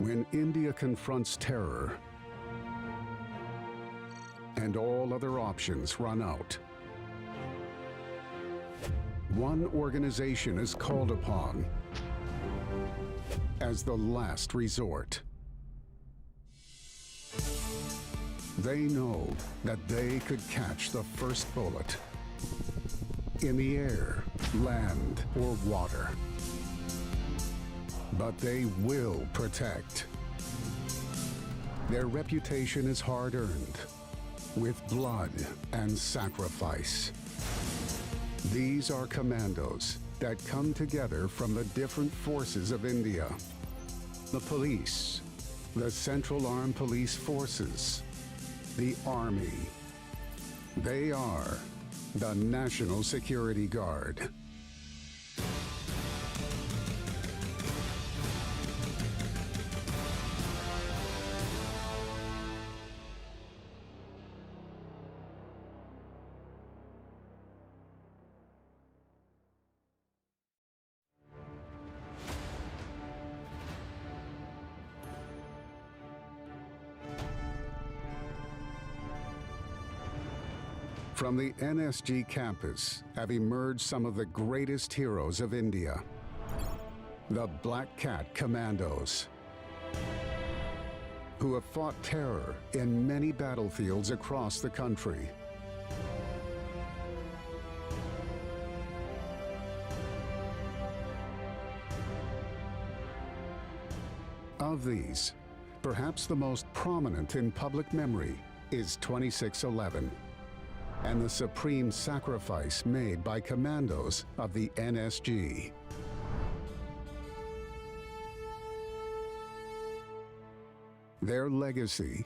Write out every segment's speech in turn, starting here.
When India confronts terror and all other options run out, one organization is called upon as the last resort. They know that they could catch the first bullet in the air, land, or water. But they will protect. Their reputation is hard-earned, with blood and sacrifice. These are commandos that come together from the different forces of India. The police, the Central Armed Police Forces, the Army. They are the National Security Guard. From the NSG campus have emerged some of the greatest heroes of India, the Black Cat Commandos, who have fought terror in many battlefields across the country. Of these, perhaps the most prominent in public memory is 2611. And the supreme sacrifice made by commandos of the NSG. Their legacy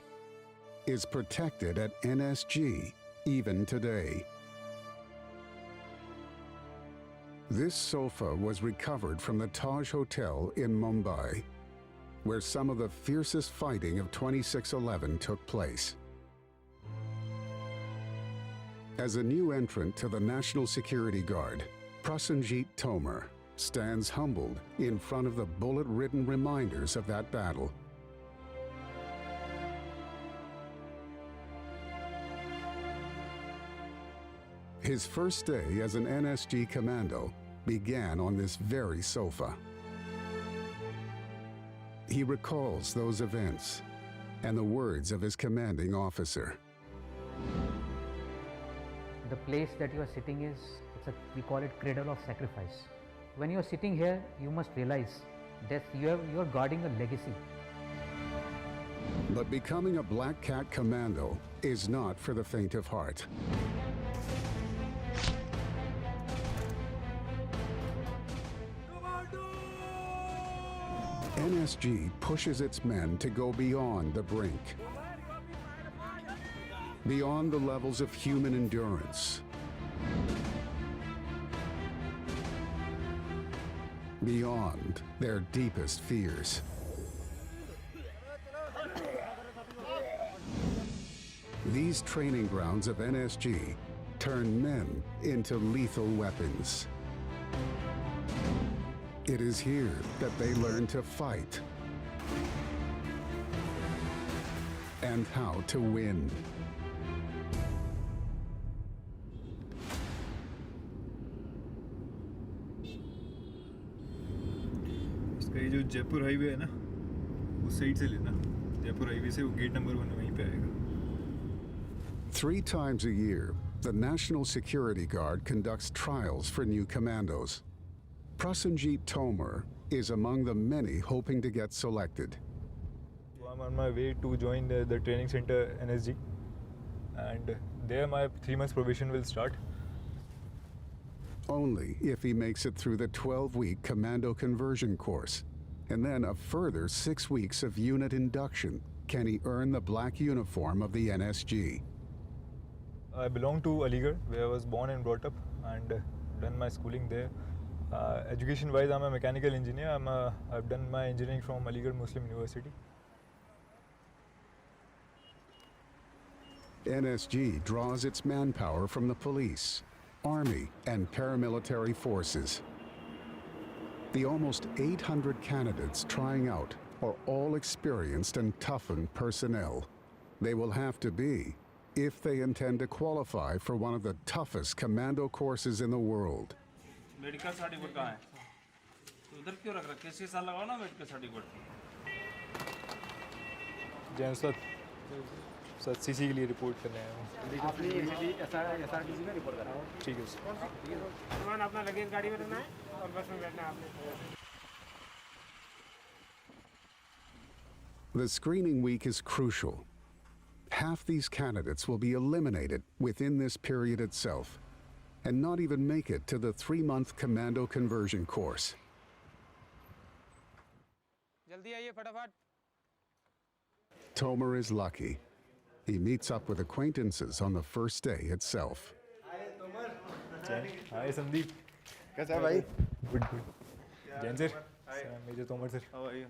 is protected at NSG even today. This sofa was recovered from the Taj Hotel in Mumbai, where some of the fiercest fighting of 2611 took place. As a new entrant to the National Security Guard, Prasenjit Tomar stands humbled in front of the bullet-ridden reminders of that battle. His first day as an NSG commando began on this very sofa. He recalls those events and the words of his commanding officer. The place that you are sitting is, we call it cradle of sacrifice. When you are sitting here, you must realize that you are guarding a legacy. But becoming a Black Cat Commando is not for the faint of heart. NSG pushes its men to go beyond the brink, beyond the levels of human endurance, beyond their deepest fears. These training grounds of NSG turn men into lethal weapons. It is here that they learn to fight and how to win. ये जो Jaipur highway है ना, उस side से लेना, Jaipur highway से वो gate number 1 वहीं पे आएगा. 3 times a year, the National Security Guard conducts trials for new commandos. Prasenjit Tomar is among the many hoping to get selected. So I'm on my way to join the training center NSG, and there my 3 months probation will start. Only if he makes it through the 12-week commando conversion course, and then a further 6 weeks of unit induction can he earn the black uniform of the NSG. I belong to Aligarh, where I was born and brought up, and done my schooling there. Education-wise, I'm a mechanical engineer. I've done my engineering from Aligarh Muslim University. NSG draws its manpower from the police, army, and paramilitary forces. The almost 800 candidates trying out or all experienced and toughened personnel. They will have to be if they intend to qualify for one of the toughest commando courses in the world. Medical certificate कहाँ है? तो उधर क्यों रख रहा है? किसी साल लगाओ ना medical certificate. Jain sir CC के लिए रिपोर्ट करने आया हूँ. आपने SRTC में रिपोर्ट करा. ठीक है सर. सामान अपना लगेज गाड़ी में रखना है और बस में बैठना है आपने. The screening week is crucial. Half these candidates will be eliminated within this period itself and not even make it to the 3-month commando conversion course. जल्दी आइए फटाफट. Tomer is lucky. He meets up with acquaintances on the first day itself. हाय संदीप. कैसा है भाई? Good. Jain sir. Major Tomar sir. How are you?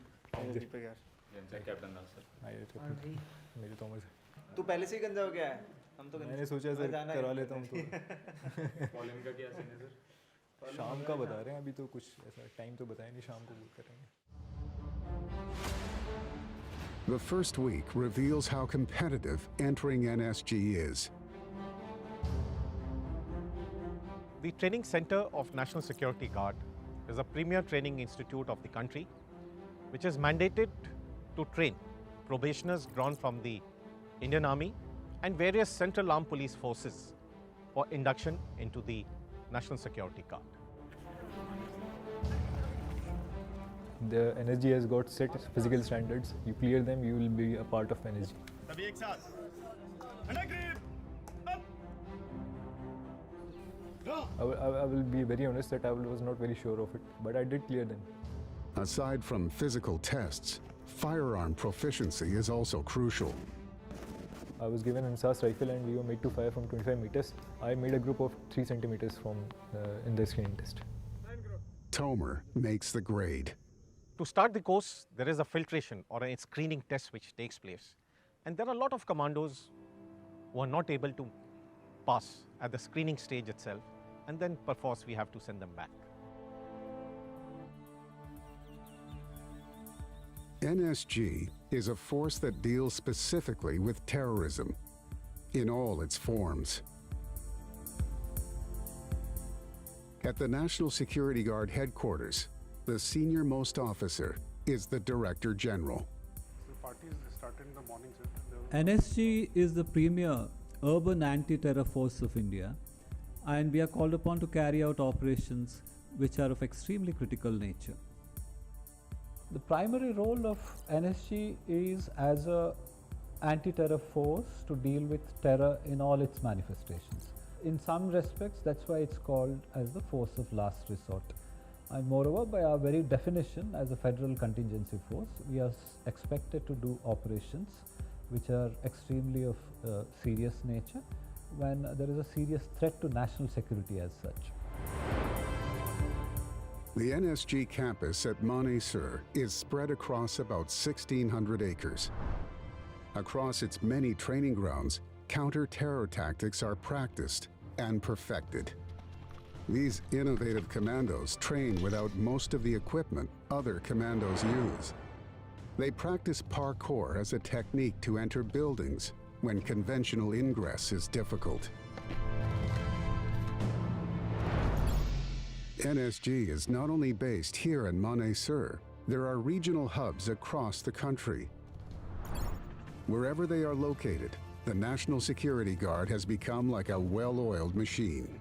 Deepak यार. Jain sir captain Das sir. Hi major Tomar sir. तू पहले से ही गंजा हो गया है. हम तो मैंने सोचा सर करवा लेता हूँ तो. कॉलिंग का क्या सीन है सर? शाम का बता रहे हैं, अभी तो कुछ ऐसा टाइम तो बताया नहीं, शाम को बुक करेंगे. The first week reveals how competitive entering NSG is. The Training Center of National Security Guard is a premier training institute of the country, which is mandated to train probationers drawn from the Indian Army and various Central Armed Police Forces for induction into the National Security Guard. The NSG has got set physical standards. You clear them, you will be a part of NSG. सभी एक साथ. Under grip. I will be very honest that I was not very sure of it, but I did clear them. Aside from physical tests, firearm proficiency is also crucial. I was given an SAS rifle and we were made to fire from 25 meters. I made a group of 3 centimeters from in the screening test. Tomer makes the grade. To start the course, there is a filtration or a screening test which takes place. And there are a lot of commandos who are not able to pass at the screening stage itself, and then perforce we have to send them back. NSG is a force that deals specifically with terrorism in all its forms. At the National Security Guard headquarters, the senior-most officer is the Director General. The party started in the morning, sir. NSG is the premier urban anti-terror force of India, and we are called upon to carry out operations which are of extremely critical nature. The primary role of NSG is as a anti-terror force to deal with terror in all its manifestations. In some respects, that's why it's called as the force of last resort. And moreover, by our very definition as a federal contingency force, we are expected to do operations which are extremely of serious nature when there is a serious threat to national security as such. The NSG campus at Manesar is spread across about 1,600 acres. Across its many training grounds, counter-terror tactics are practiced and perfected. These innovative commandos train without most of the equipment other commandos use. They practice parkour as a technique to enter buildings when conventional ingress is difficult. NSG is not only based here in Manesar, there are regional hubs across the country. Wherever they are located, the National Security Guard has become like a well-oiled machine.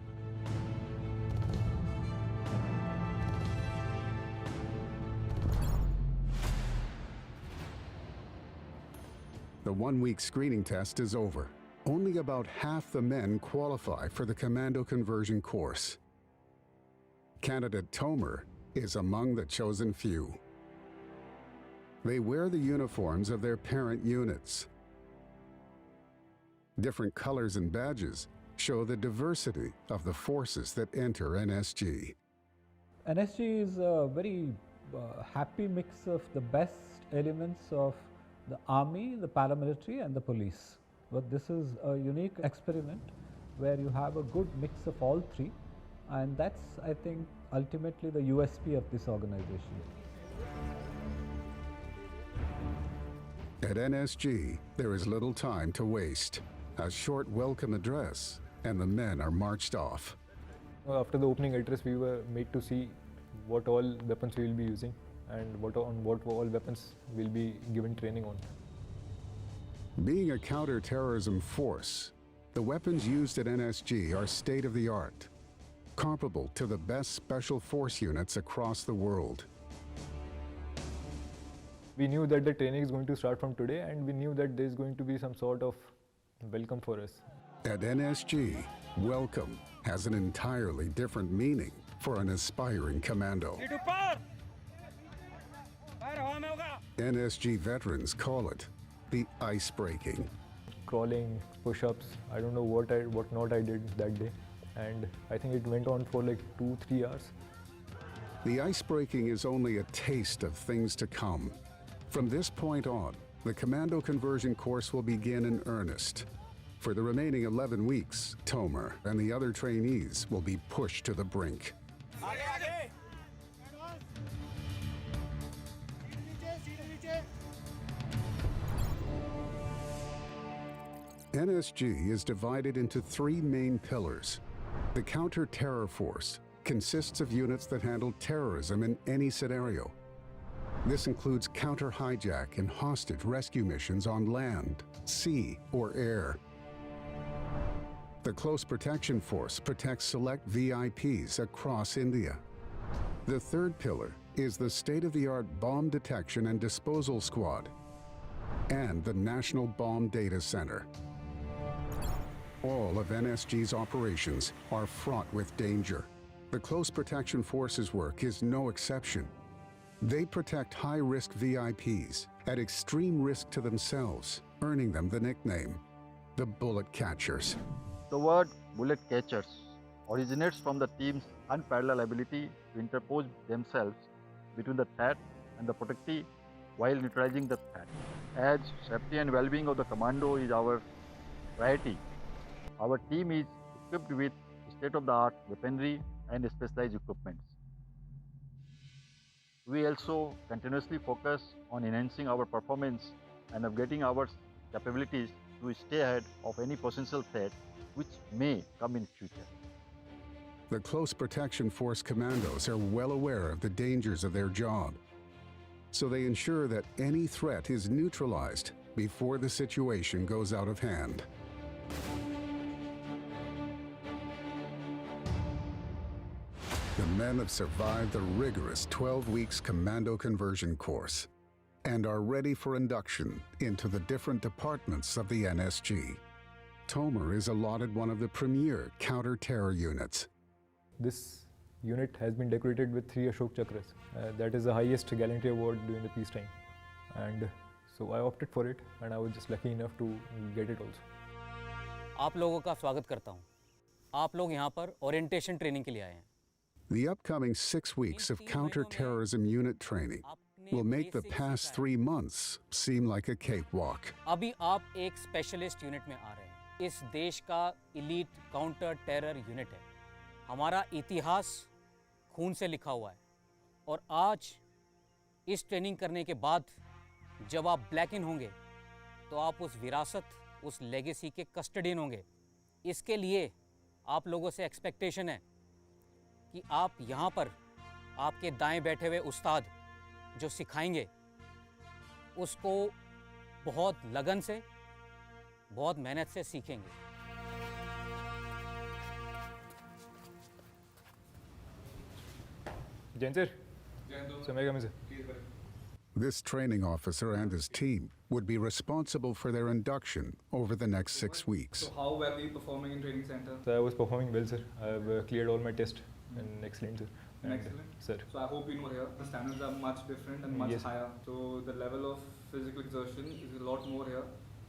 The one-week screening test is over. Only about half the men qualify for the commando conversion course. Candidate Tomer is among the chosen few. They wear the uniforms of their parent units. Different colors and badges show the diversity of the forces that enter NSG. NSG is a very happy mix of the best elements of the army, the paramilitary and the police. But this is a unique experiment where you have a good mix of all three, and that's, I think, ultimately the USP of this organization. At NSG, there is little time to waste. A short welcome address, and the men are marched off. After the opening address, we were made to see what all weapons we will be using and what all weapons we'll be given training on. Being a counter-terrorism force, the weapons used at NSG are state-of-the-art, comparable to the best special force units across the world. We knew that the training is going to start from today, and we knew that there is going to be some sort of welcome for us. At NSG, welcome has an entirely different meaning for an aspiring commando. NSG veterans call it the ice breaking. Crawling, push-ups, I don't know what not I did that day, and I think it went on for like 2-3 hours. The ice breaking is only a taste of things to come. From this point on, the commando conversion course will begin in earnest. For the remaining 11 weeks, Tomer and the other trainees will be pushed to the brink. NSG is divided into 3 main pillars. The counter-terror force consists of units that handle terrorism in any scenario. This includes counter-hijack and hostage rescue missions on land, sea, or air. The Close Protection Force protects select VIPs across India. The third pillar is the state-of-the-art Bomb Detection and Disposal Squad and the National Bomb Data Center. All of NSG's operations are fraught with danger. The Close Protection Force's work is no exception. They protect high-risk VIPs at extreme risk to themselves, earning them the nickname, the Bullet Catchers. The word bullet catchers originates from the team's unparalleled ability to interpose themselves between the threat and the protectee while neutralizing the threat. As safety and well-being of the commando is our priority, our team is equipped with state-of-the-art weaponry and specialized equipment. We also continuously focus on enhancing our performance and upgrading our capabilities to stay ahead of any potential threat which may come in future. The Close Protection Force commandos are well aware of the dangers of their job, so they ensure that any threat is neutralized before the situation goes out of hand. The men have survived the rigorous 12 weeks commando conversion course and are ready for induction into the different departments of the NSG. Tomer is allotted one of the premier counter-terror units. This unit has been decorated with 3 Ashok Chakras. That is the highest gallantry award during the peacetime. And so I opted for it, and I was just lucky enough to get it also. आप लोगों का स्वागत करता हूँ। आप लोग यहाँ पर ओरिएंटेशन ट्रेनिंग के लिए आए हैं। The upcoming 6 weeks of counter-terrorism unit training will make the past 3 months seem like a cakewalk. अभी आप एक स्पेशलिस्ट यूनिट में आ रहे हैं। इस देश का इलीट काउंटर टेरर यूनिट है। हमारा इतिहास खून से लिखा हुआ है और आज इस ट्रेनिंग करने के बाद जब आप ब्लैक इन होंगे तो आप उस विरासत, उस लेगेसी के कस्टडियन होंगे। इसके लिए आप लोगों से एक्सपेक्टेशन है कि आप यहाँ पर आपके दाएं बैठे हुए उस्ताद जो सिखाएंगे उसको बहुत लगन से, बहुत मेहनत से सीखेंगे। Jain sir, समय कम से. This training officer and his team would be responsible for their induction over the next 6 weeks. So how well are you performing in training center? So I was performing well, sir. I have cleared all my tests and excellent, sir. And Excellent. Sir. So I hope you know here the standards are much different and much Yes. higher. So the level of physical exertion is a lot more here.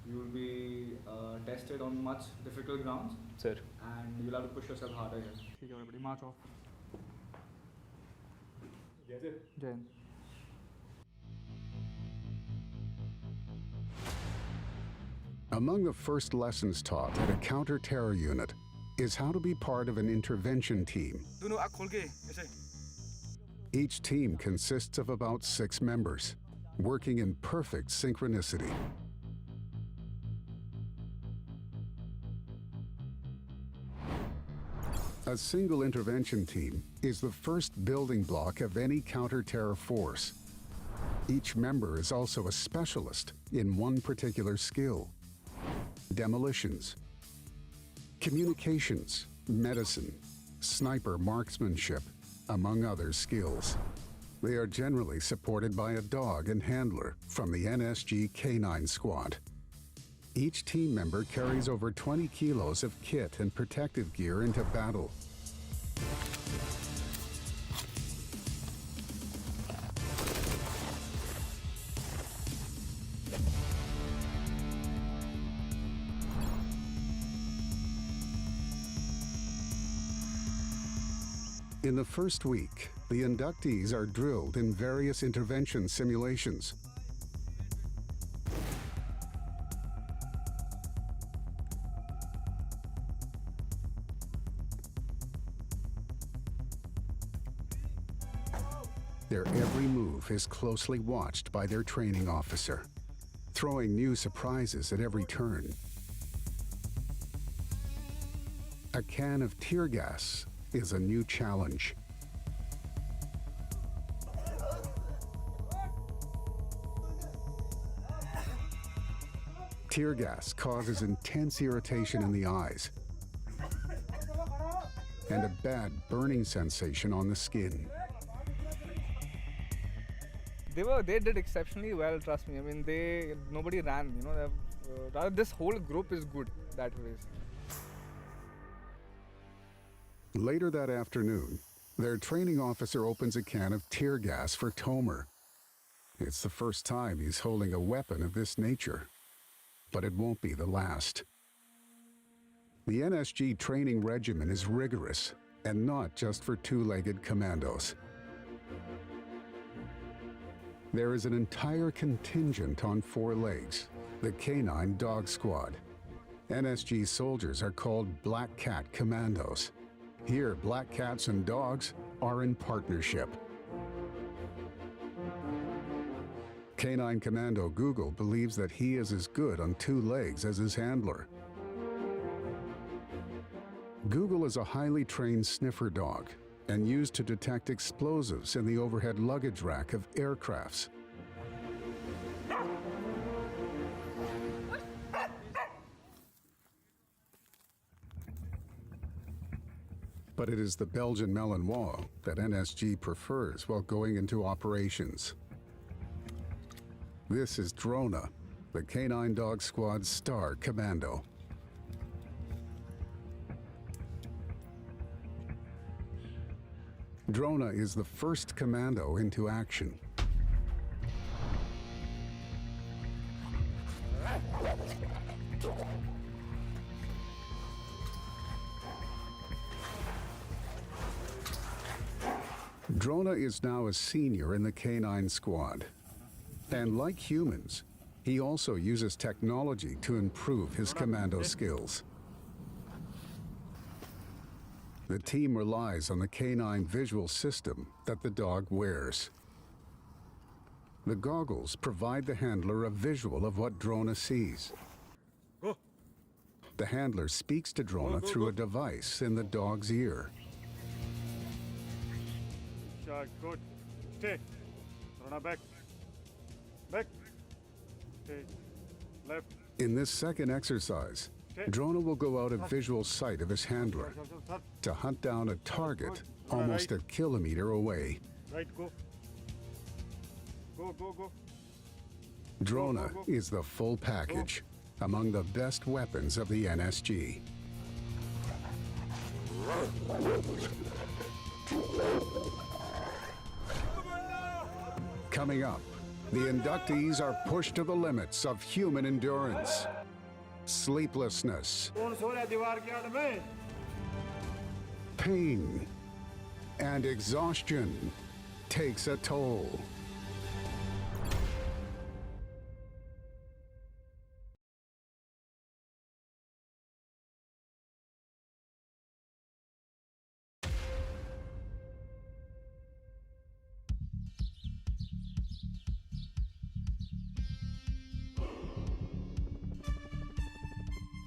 You will be tested on much difficult grounds. Sir. And you'll have to push yourself harder here. Okay, everybody, march off. Jain sir. Jain. Among the first lessons taught at a counter-terror unit is how to be part of an intervention team. दोनों आँख खोल के ऐसे. Each team consists of about 6 members. working in perfect synchronicity. A single intervention team is the first building block of any counter-terror force. Each member is also a specialist in one particular skill: demolitions, communications, medicine, sniper marksmanship, among other skills. They are generally supported by a dog and handler from the NSG Canine Squad. Each team member carries over 20 kilos of kit and protective gear into battle. In the first week, the inductees are drilled in various intervention simulations. Their every move is closely watched by their training officer, throwing new surprises at every turn. A can of tear gas is a new challenge. Tear gas causes intense irritation in the eyes and a bad burning sensation on the skin. They did exceptionally well, trust me. I mean, nobody ran, you know. Rather, this whole group is good that way. Later that afternoon, their training officer opens a can of tear gas for Tomer. It's the first time he's holding a weapon of this nature, but it won't be the last. The NSG training regimen is rigorous, and not just for two-legged commandos. There is an entire contingent on 4 legs, the Canine Dog Squad. NSG soldiers are called Black Cat Commandos. Here, black cats and dogs are in partnership. Canine Commando Google believes that he is as good on 2 legs as his handler. Google is a highly trained sniffer dog and used to detect explosives in the overhead luggage rack of aircrafts. But it is the Belgian Malinois that NSG prefers while going into operations. This is Drona, the Canine Dog Squad's star commando. Drona is the first commando into action. Drona is now a senior in the Canine Squad. And like humans, he also uses technology to improve his commando skills. The team relies on the canine visual system that the dog wears. The goggles provide the handler a visual of what Drona sees. The handler speaks to Drona through a device in the dog's ear. Good. Stay. Drona back. Back. Stay. Left. In this second exercise, Drona will go out of visual sight of his handler to hunt down a target almost a kilometer away. Right, go. Go, go, go. Drona is the full package, among the best weapons of the NSG. Coming up, the inductees are pushed to the limits of human endurance. Sleeplessness, pain, and exhaustion takes a toll.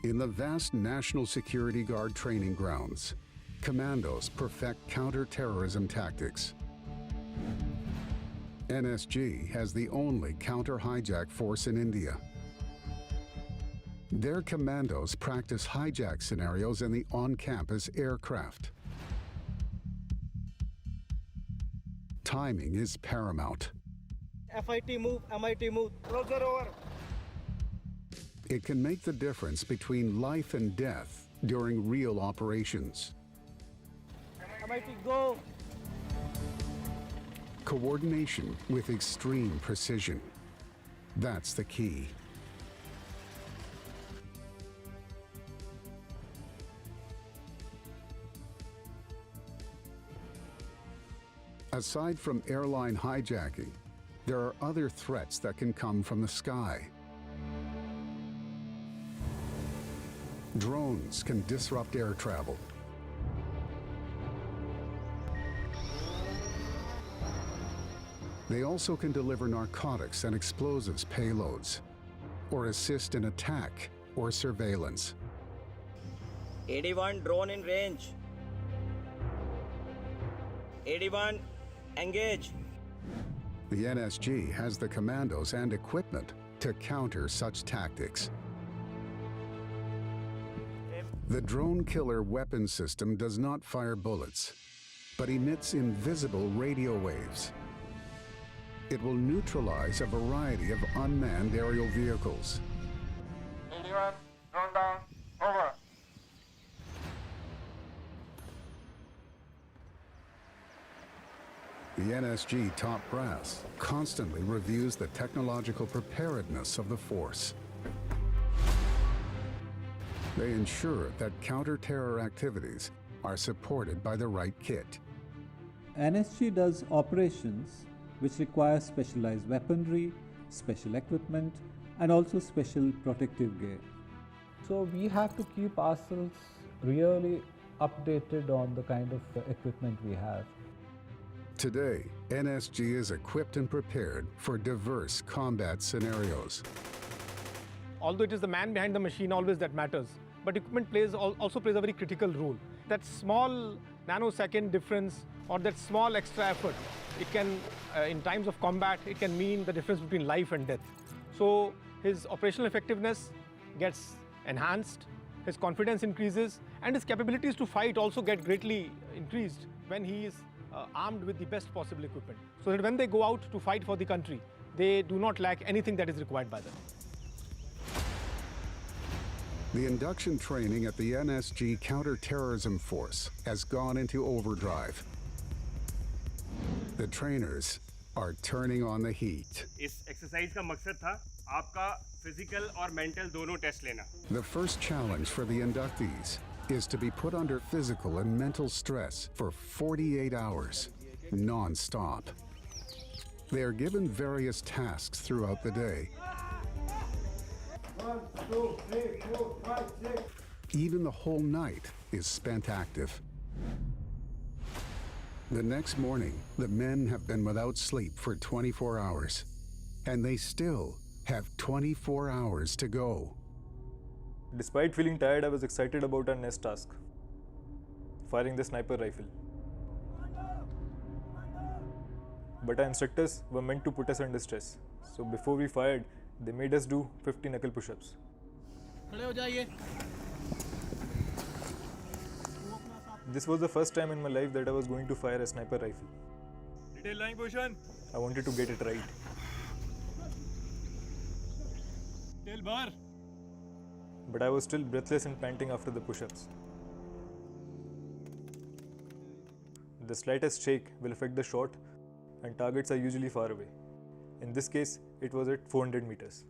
In the vast National Security Guard training grounds, commandos perfect counter-terrorism tactics. NSG has the only counter-hijack force in India. Their commandos practice hijack scenarios in the on-campus aircraft. Timing is paramount. FIT move, MIT move, closer over. It can make the difference between life and death during real operations. MIT go. Coordination with extreme precision. That's the key. Aside from airline hijacking, there are other threats that can come from the sky. Drones can disrupt air travel. They also can deliver narcotics and explosives payloads, or assist in attack or surveillance. 81 drone in range. 81 engage. The NSG has the commandos and equipment to counter such tactics. The drone killer weapon system does not fire bullets, but emits invisible radio waves. It will neutralize a variety of unmanned aerial vehicles. 81 drone down, over. The NSG top brass constantly reviews the technological preparedness of the force. They ensure that counter-terror activities are supported by the right kit. NSG does operations which require specialized weaponry, special equipment, and also special protective gear. So we have to keep ourselves really updated on the kind of equipment we have. Today, NSG is equipped and prepared for diverse combat scenarios. Although it is the man behind the machine always that matters, but equipment also plays a very critical role. That small nanosecond difference or that small extra effort, it can, in times of combat, it can mean the difference between life and death. So his operational effectiveness gets enhanced, his confidence increases, and his capabilities to fight also get greatly increased when he is armed with the best possible equipment, so that when they go out to fight for the country, they do not lack anything that is required by them. The induction training at the NSG Counter-Terrorism Force has gone into overdrive. The trainers are turning on the heat. इस exercise का मकसद था आपका physical और mental दोनों test लेना. The first challenge for the inductees is to be put under physical and mental stress for 48 hours, non-stop. They are given various tasks throughout the day. 1, 2, 3, 4, 5, 6. Even the whole night is spent active. The next morning, the men have been without sleep for 24 hours, and they still have 24 hours to go. Despite feeling tired, I was excited about our next task, firing the sniper rifle. But our instructors were meant to put us under stress. So before we fired, they made us do 50 knuckle push-ups. This was the first time in my life that I was going to fire a sniper rifle. Detail lying position. I wanted to get it right. Tail bar. But I was still breathless and panting after the push-ups. The slightest shake will affect the shot, and targets are usually far away. In this case, it was at 400 meters.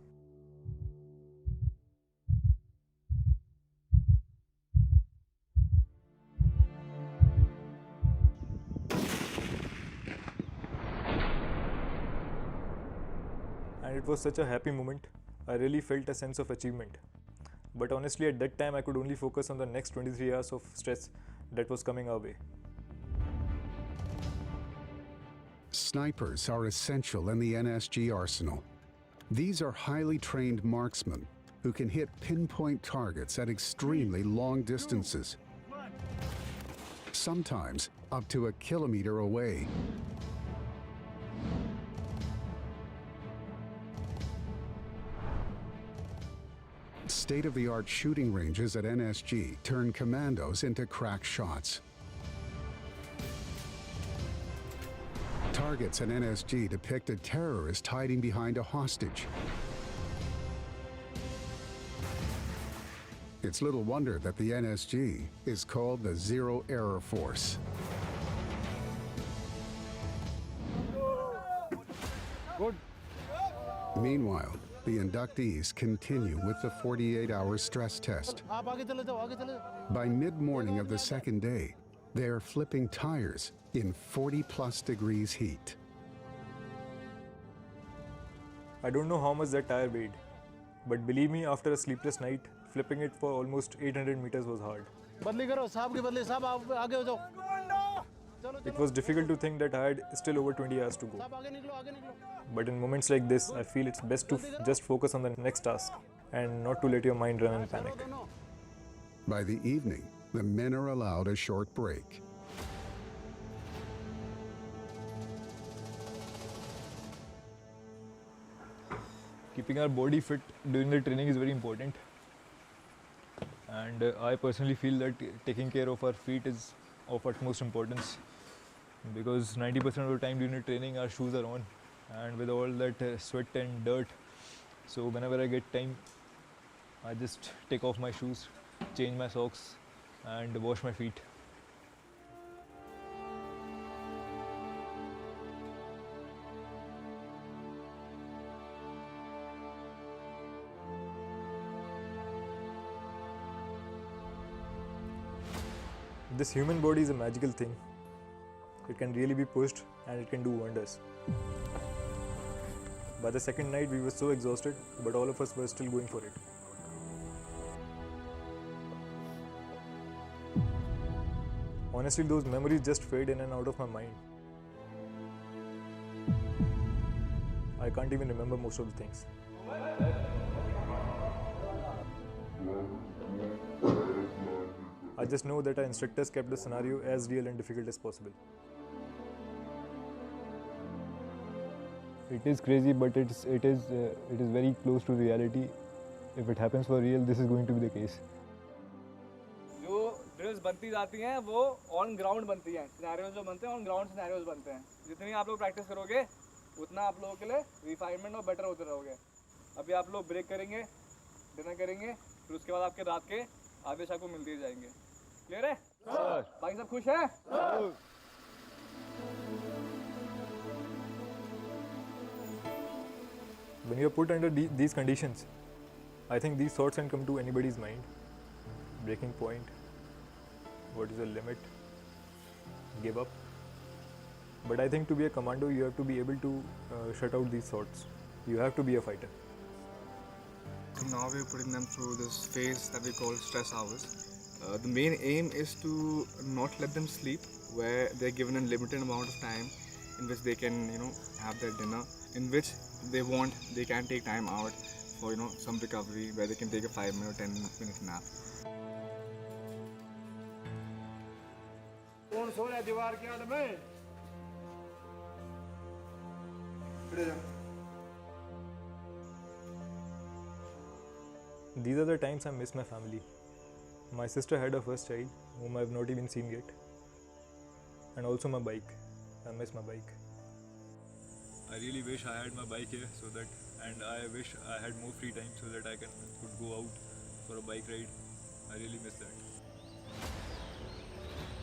And it was such a happy moment. I really felt a sense of achievement. But honestly, at that time, I could only focus on the next 23 hours of stress that was coming our way. Snipers are essential in the NSG arsenal. These are highly trained marksmen who can hit pinpoint targets at extremely long distances, sometimes up to a kilometer away. State-of-the-art shooting ranges at NSG turn commandos into crack shots. Targets at NSG depict a terrorist hiding behind a hostage. It's little wonder that the NSG is called the Zero Error Force. Good. Meanwhile, the inductees continue with the 48-hour stress test. By mid-morning of the second day, they are flipping tires in 40+ degrees heat. I don't know how much that tire weighed, but believe me, after a sleepless night, flipping it for almost 800 meters was hard. It was difficult to think that I had still over 20 hours to go. But in moments like this, I feel it's best to just focus on the next task and not to let your mind run in panic. By the evening, the men are allowed a short break. Keeping our body fit during the training is very important. And I personally feel that taking care of our feet is of utmost importance, because 90% of the time during the training our shoes are on, and with all that sweat and dirt, so whenever I get time, I just take off my shoes, change my socks and wash my feet. This human body is a magical thing. It can really be pushed and it can do wonders. By the second night we were so exhausted, but all of us were still going for it. Honestly, those memories just fade in and out of my mind. I can't even remember most of the things. I just know that our instructors kept the scenario as real and difficult as possible. It is crazy, but it is very close to reality. If it happens for real, this is going to be the case. जो drills बनती जाती हैं वो on ground बनती हैं, scenarios जो बनते हैं ऑन ग्राउंड सिनेरियोज बनते हैं. जितनी आप लोग प्रैक्टिस करोगे उतना आप लोगों के लिए रिफाइनमेंट और बेटर होते रहोगे. अभी आप लोग ब्रेक करेंगे, डिनर करेंगे, फिर उसके बाद आपके रात के आदेश आपको मिलते ही जाएंगे. क्लियर है? बाकी सब खुश हैं? When you are put under these conditions, I think these thoughts can come to anybody's mind. Breaking point, what is the limit, give up. But I think to be a commando, you have to be able to shut out these thoughts. You have to be a fighter. So now we're putting them through this phase that we call stress hours. The main aim is to not let them sleep, where they're given a limited amount of time in which they can, have their dinner, in which they can take time out for, some recovery, where they can take a 5-minute or 10-minute nap. These are the times I miss my family. My sister had her first child, whom I have not even seen yet. And also my bike. I miss my bike. I really wish I had my bike here and I wish I had more free time so that I could go out for a bike ride. I really miss that.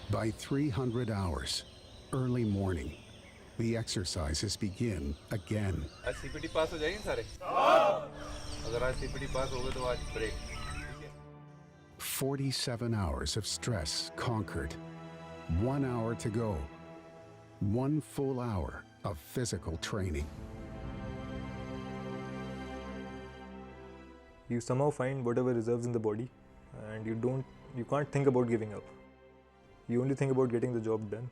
By 300 hours, early morning, the exercises begin again. आज CPT पास हो जाएंगे सारे? अगर आज CPT पास हो गए तो आज break. 47 hours of stress conquered. 1 hour to go. 1 full hour of physical training. You somehow find whatever reserves in the body, and you can't think about giving up. You only think about getting the job done.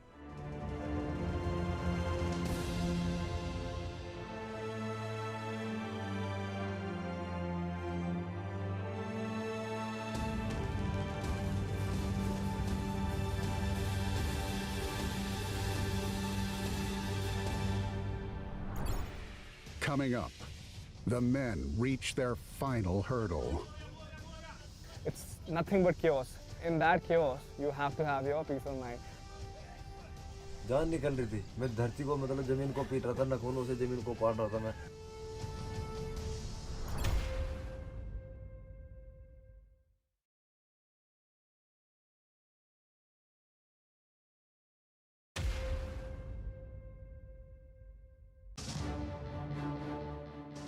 Coming up, the men reach their final hurdle. It's nothing but chaos. In that chaos, you have to have your peace of mind. जान निकल रही थी, मैं धरती को मतलब जमीन को पीट रहा था, नखूनों से जमीन को पाट रहा था मैं.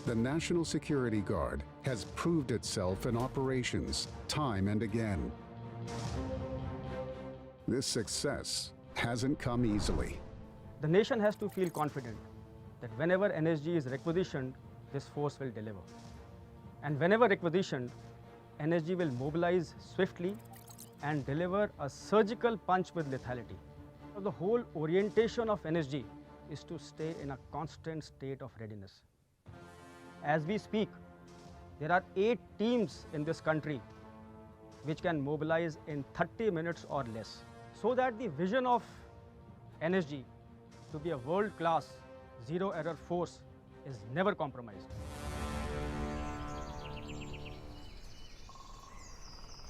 The National Security Guard has proved itself in operations time and again. This success hasn't come easily. The nation has to feel confident that whenever NSG is requisitioned, this force will deliver. And whenever requisitioned, NSG will mobilize swiftly and deliver a surgical punch with lethality. So the whole orientation of NSG is to stay in a constant state of readiness. As we speak, there are 8 teams in this country which can mobilize in 30 minutes or less, so that the vision of NSG to be a world-class, zero-error force is never compromised.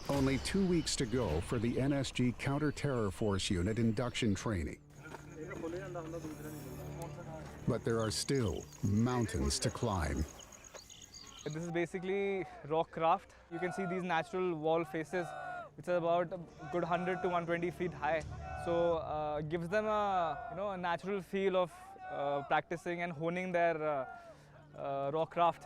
Only 2 weeks to go for the NSG Counter-Terror Force Unit induction training. But there are still mountains to climb. This is basically rock craft. You can see these natural wall faces, which are about a good 100 to 120 feet high. So it gives them a natural feel of practicing and honing their rock craft.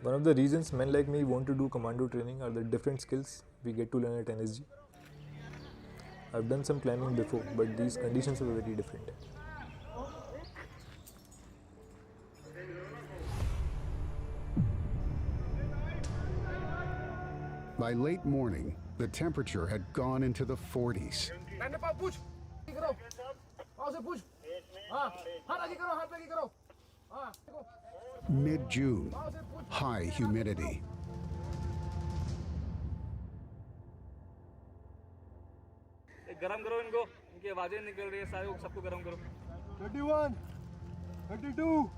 One of the reasons men like me want to do commando training are the different skills we get to learn at NSG. I've done some climbing before, but these conditions were very different. By late morning, the temperature had gone into the 40s. Mid-June, high humidity. गरम करो इनको, इनकी आवाजें निकल रही है, सारे सबको गरम करो. 31, 32,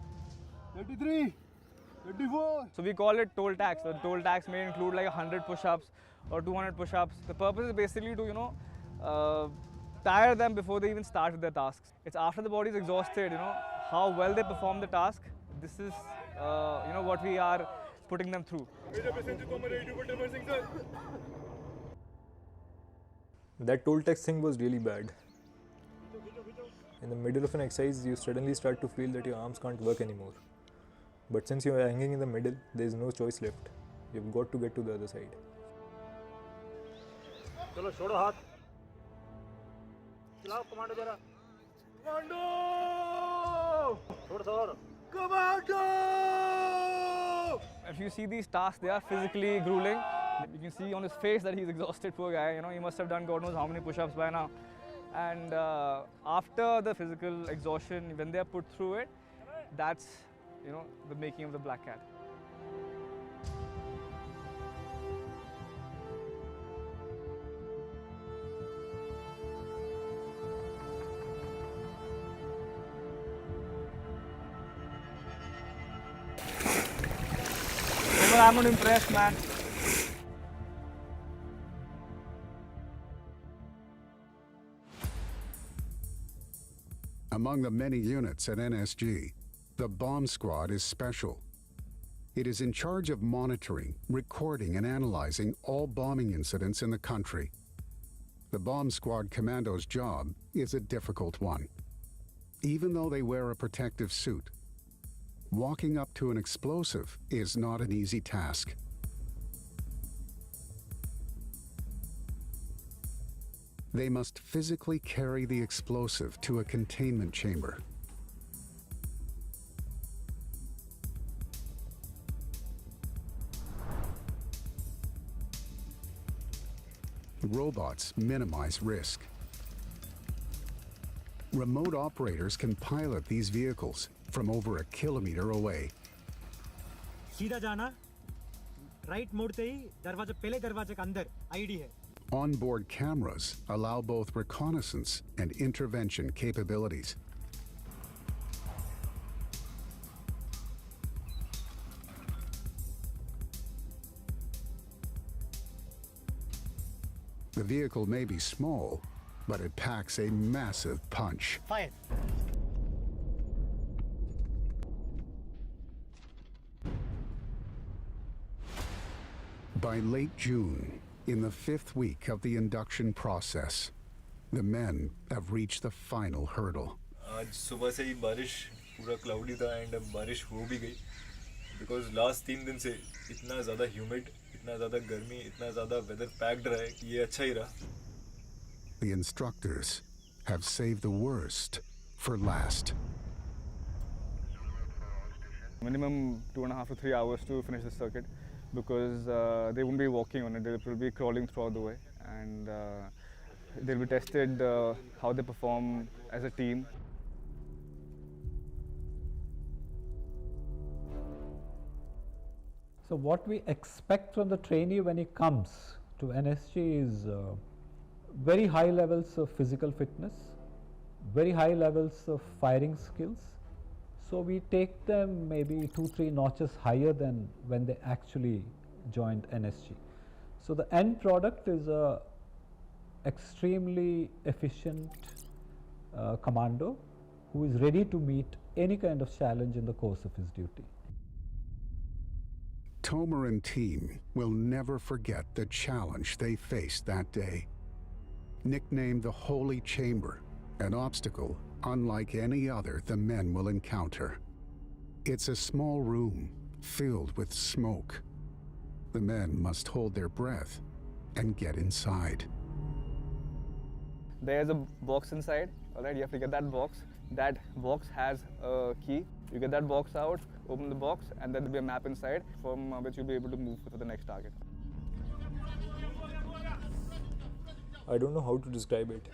33. 34. So we call it toll tax. So toll tax may include like 100 push-ups or 200 push-ups. The purpose is basically to tire them before they even start with their tasks. It's after the body is exhausted, how well they perform the task. This is what we are putting them through. That toll tax thing was really bad. In the middle of an exercise, you suddenly start to feel that your arms can't work anymore. But since you are hanging in the middle, there is no choice left. You've got to get to the other side. चलो छोड़ो हाथ. चलाओ commando जरा. Commando. छोड़ छोड़. Commando! If you see these tasks, they are physically grueling. You can see on his face that he's exhausted, poor guy. He must have done God knows how many push-ups by now. And after the physical exhaustion, when they are put through it, that's the making of the black cat. I'm not impressed, man. Among the many units at NSG, the bomb squad is special. It is in charge of monitoring, recording, and analyzing all bombing incidents in the country. The bomb squad commando's job is a difficult one. Even though they wear a protective suit, walking up to an explosive is not an easy task. They must physically carry the explosive to a containment chamber. Robots minimize risk. Remote operators can pilot these vehicles from over a kilometer away. सीधा जाना, right मोड़ते ही दरवाजे पहले दरवाजे के अंदर ID है. Onboard cameras allow both reconnaissance and intervention capabilities. The vehicle may be small, but it packs a massive punch. Fire. By late June, in the 5th week of the induction process, the men have reached the final hurdle. आज सुबह से ही बारिश पूरा cloudy था and अब बारिश हो भी गई बिकॉज लास्ट 3 दिन से इतना ज़्यादा ह्यूमिड, इतना ज़्यादा गर्मी, इतना ज़्यादा वेदर पैक्ड रहा है कि ये अच्छा ही रहा. The instructors have saved the worst for last. Minimum 2.5 to 3 hours to finish the circuit because they won't be walking on it, they will be crawling throughout the way, and they'll be tested how they perform as a team. So what we expect from the trainee when he comes to NSG is very high levels of physical fitness, very high levels of firing skills. So we take them maybe 2-3 notches higher than when they actually joined NSG. So the end product is a extremely efficient commando who is ready to meet any kind of challenge in the course of his duty. Tomer and team will never forget the challenge they faced that day. Nicknamed the Holy Chamber, an obstacle unlike any other the men will encounter. It's a small room filled with smoke. The men must hold their breath and get inside. There's a box inside, alright, you have to get that box. That box has a key. You get that box out, open the box, and then there'll be a map inside from which you'll be able to move to the next target. I don't know how to describe it.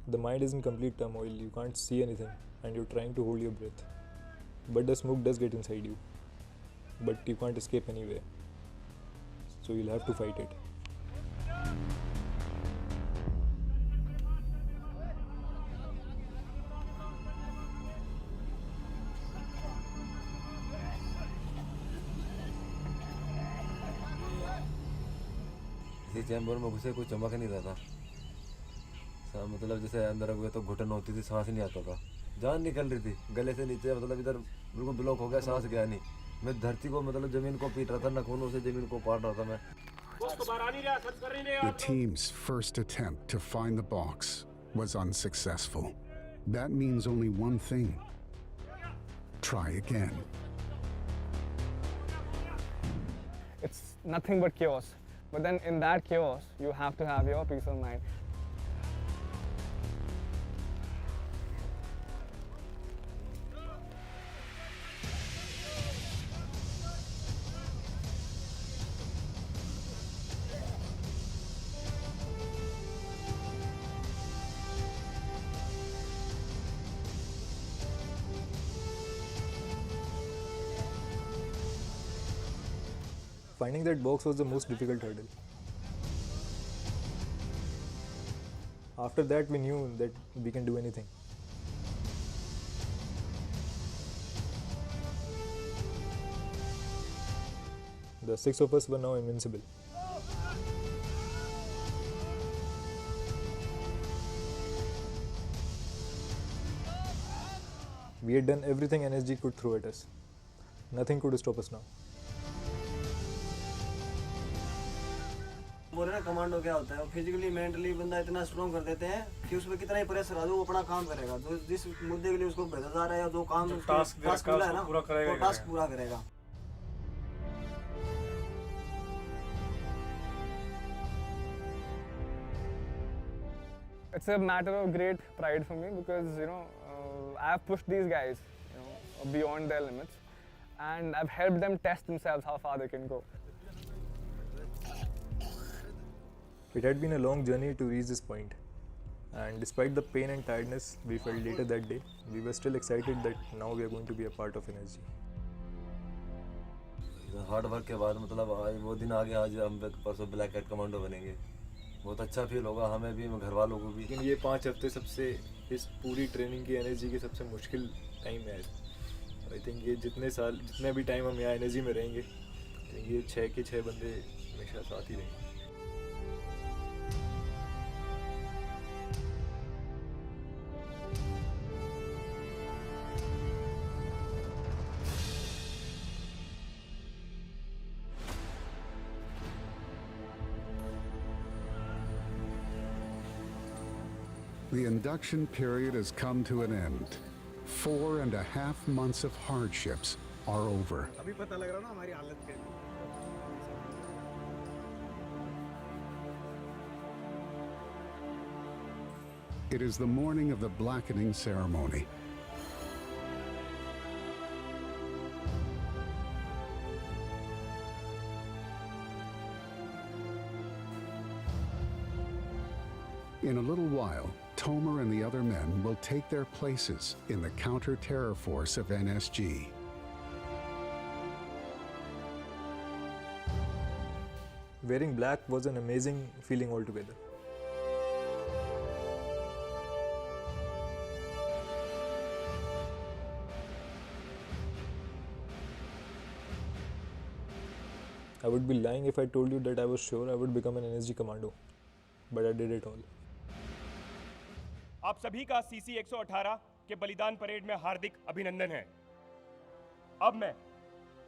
The mind is in complete turmoil, you can't see anything and you're trying to hold your breath. But the smoke does get inside you. But you can't escape anywhere. So you'll have to fight it. इसी chamber में घुसे कोई चमक नहीं रहा था. मतलब जैसे अंदर हुए तो घुटन होती थी, सांस नहीं आता था, जान निकल रही थी गले से नीचे, मतलब इधर बिल्कुल ब्लॉक हो गया, सांस गया नहीं. मैं धरती को मतलब ज़मीन को पीट रहा था, नाखूनों से ज़मीन को पाट रहा था मैं. The team's first attempt to find the box was unsuccessful. That means only one thing. Try again. It's nothing but chaos. But then in that chaos, you have to have your peace of mind. Finding that box was the most difficult hurdle. After that, we knew that we can do anything. The 6 of us were now invincible. We had done everything NSG could throw at us. Nothing could stop us now. बोल रहे commando क्या होता है, physically mentally बंदा इतना strong कर देते हैं कि उसमें कितना ही प्रेशर आ जाए वो अपना काम करेगा. तो जिस मुद्दे के लिए उसको भेजा जा रहा है, जो काम टास्क मिला है ना, वो टास्क पूरा करेगा. It's a matter of great pride for me because I've pushed these guys beyond their limits, and I've helped them test themselves how far they can go. It had been a long journey to reach this point, and despite the pain and tiredness we felt later that day, we were still excited that now we are going to be a part of NSG. Hard work के बाद मतलब आज वो दिन आ गया, आज हम परसों ब्लैक हैट कमांडो बनेंगे. बहुत अच्छा फील होगा हमें भी, घर वालों को भी. लेकिन ये 5 हफ्ते सबसे इस पूरी ट्रेनिंग की NSG की सबसे मुश्किल टाइम है. आई थिंक ये जितने भी टाइम हम यहाँ NSG में रहेंगे, ये 6 के 6 बंदे हमेशा साथ ही रहेंगे. The induction period has come to an end. 4.5 months of hardships are over. अभी पता लग रहा ना हमारी हालत कैसी है। It is the morning of the blackening ceremony. In a little while, Tomer and the other men will take their places in the counter-terror force of NSG. Wearing black was an amazing feeling altogether. I would be lying if I told you that I was sure I would become an NSG Commando, but I did it all. आप सभी का CC 118 के बलिदान parade में हार्दिक अभिनंदन है। अब मैं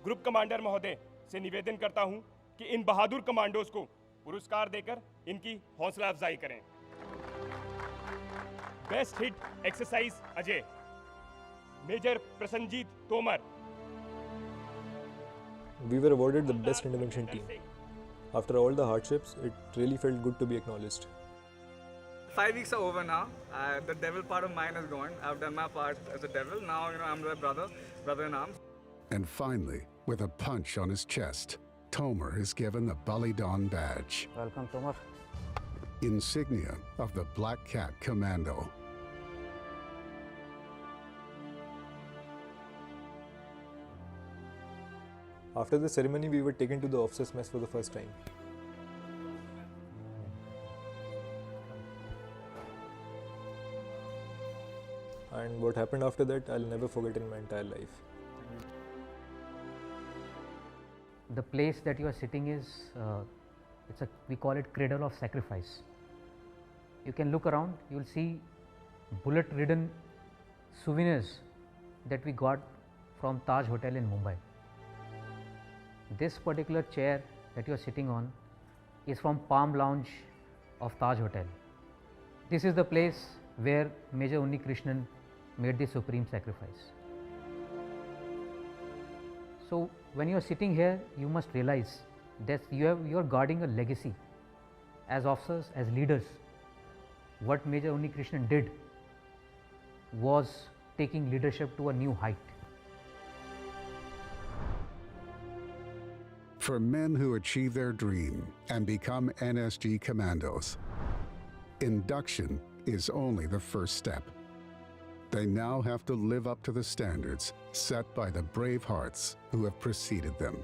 ग्रुप कमांडर महोदय से निवेदन करता हूं कि इन बहादुर कमांडोज को पुरस्कार देकर इनकी हौसला अफजाई करें। Best hit exercise Ajay, major Prasanjit Tomar. We were awarded the best intervention team. After all the hardships, it really felt good to be acknowledged. 5 weeks are over now. The devil part of mine is gone. I've done my part as a devil. Now, I'm the brother in arms. And finally, with a punch on his chest, Tomer is given the Balidan badge. Welcome, Tomer. Insignia of the Black Cat Commando. After the ceremony, we were taken to the officers' mess for the first time. And what happened after that, I'll never forget in my entire life. The place that you are sitting is, we call it cradle of sacrifice. You can look around, you will see bullet-ridden souvenirs that we got from Taj Hotel in Mumbai. This particular chair that you are sitting on is from Palm Lounge of Taj Hotel. This is the place where Major Unni Krishnan made the supreme sacrifice. So when you are sitting here, you must realize that you are guarding a legacy. As officers, as leaders, what Major Unni Krishnan did was taking leadership to a new height. For men who achieve their dream and become NSG Commandos, induction is only the first step. They now have to live up to the standards set by the brave hearts who have preceded them.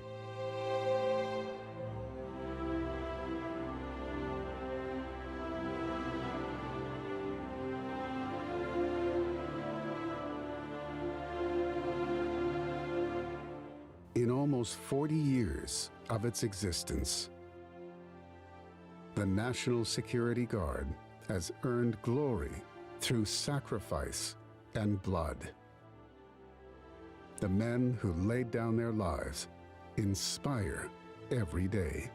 In almost 40 years of its existence, the National Security Guard has earned glory through sacrifice and blood. The men who laid down their lives inspire every day.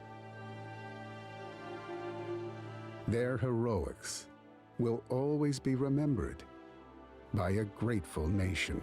Their heroics will always be remembered by a grateful nation.